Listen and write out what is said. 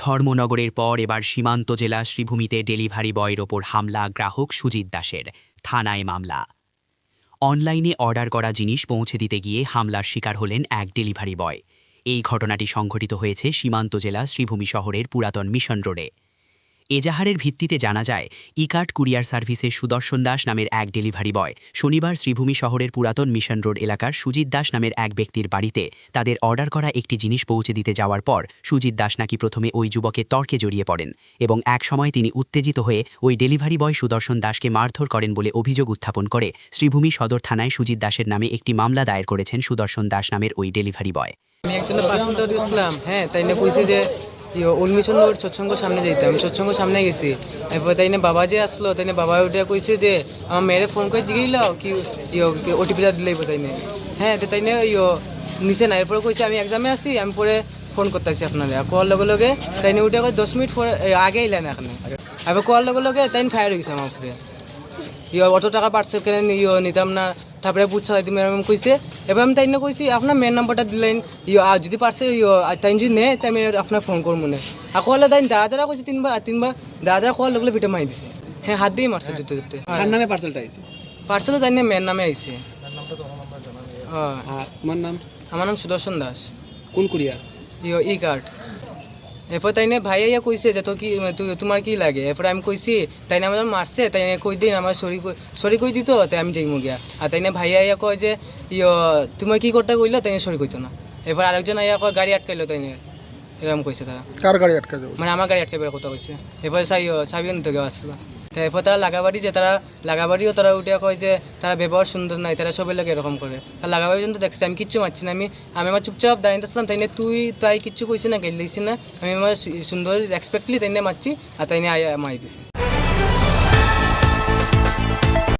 ধর্মনগরের পর এবার সীমান্ত জেলা শ্রীভূমিতে ডেলিভারি বয়ের ওপর হামলা গ্রাহক সুজিত দাসের, থানায় মামলা। অনলাইনে অর্ডার করা জিনিস পৌঁছে দিতে গিয়ে হামলার শিকার হলেন এক ডেলিভারি বয়। এই ঘটনাটি সংঘটিত হয়েছে সীমান্ত জেলা শ্রীভূমি শহরের পুরাতন মিশন রোডে। এজাহারের ভিত্তিতে জানা যায়, ইকার্ট কুরিয়ার সার্ভিসের সুদর্শন দাস নামের এক ডেলিভারি বয় শনিবার শ্রীভূমি শহরের পুরাতন মিশন রোড এলাকার সুজিত দাস নামের এক ব্যক্তির বাড়িতে তাদের অর্ডার করা একটি জিনিস পৌঁছে দিতে যাওয়ার পর সুজিত দাস নাকি প্রথমে ওই যুবকের তর্কে জড়িয়ে পড়েন এবং এক সময় তিনি উত্তেজিত হয়ে ওই ডেলিভারি বয় সুদর্শন দাসকে মারধর করেন বলে অভিযোগ উত্থাপন করে শ্রীভূমি সদর থানায় সুজিত দাসের নামে একটি মামলা দায়ের করেছেন সুদর্শন দাস নামের ওই ডেলিভারি বয়। আমি একজনের পার্সেল দিয়েছিলাম, হ্যাঁ, তাই না কইছে যে উন্মিশন রোড সৎসঙ্গ সামনে যেতে, আমি সৎসঙ্গ সামনে গেছি। এরপর তাই না বাবা যে আসলো, তাই না বাবা ওটা কইছে যে আমার মেয়েরে ফোন করে জিগেইলাও কি ওটিপিটা দিলেই তাই না, হ্যাঁ, তাই না নিচে না। এরপরে কইছে আমি এক্সামে আছি, আমি পরে ফোন করতেছি আপনারা। কোয়ার লগে লগে তাই না ওইটা 10 মিনিট পরে আগে এলেন এখানে। এবার কোয়ার লগে লগে তাই ফায়ার হয়ে গেছে আমার উপরে। অত টাকা পার্সেল কেন নিতাম না, তারপরে বুঝছা তুমি এরকম কইছে। এবার আমি তাই না কইছি আপনার মেন নাম্বারটা দিলেন, যদি পার্সেল তাই যদি নেয় তাই আমি আপনার ফোন করবো না। আর কলে তাই দাদারা কইছে তিনবার দাদারা কল লগলে ভিটে মারি দিছে, হ্যাঁ, হাত দিয়ে মারছে জুতে জুতে। কার নামে পার্সেলটা আইছে? পার্সেলও তাই না মেন নামে আইছে। হ্যাঁ, তোমার নাম? আমার নাম সুদর্শন দাস। কোন কুরিয়ার? ই কার্ড। এরপর তাই না ভাইয়া কইছে যে তো কি তোমার কি লাগে। এরপরে আমি কইছি তাই না আমার মারছে, তাই না কই দিন আমার সরি কই দিত, তাই আমি যাইমু গিয়া। আর তাই না ভাইয়া কয় যে তোমার কি করতে কইলো, তাই না সরি কইতো না। এরপর আরেকজন আইয়া কয় গাড়ি আটকাইলো, তাই না এরকম কইছে তারা। কার গাড়ি আটকা যাবে? মানে আমার গাড়ি আটকাইবার কথা কইছে। এরপরে সাবিও নিতে গেছে আসলো। এরপর তারা লাগাবাড়িও তারা উঠে কয় যে তারা ব্যবহার সুন্দর নাই, তারা সবাই লোক এরকম করে। তার লাগাবাড়ি পর্যন্ত দেখছি, আমি কিচ্ছু মারছি না, আমি আমার চুপচাপ দাঁড়িয়ে আসলাম। তাই না তাই কিচ্ছু কইছি না, গেল দিছি না, আমি আমার সুন্দর রেসপেক্টলি তাই না মারছি, আর তাই না মারি দিছি।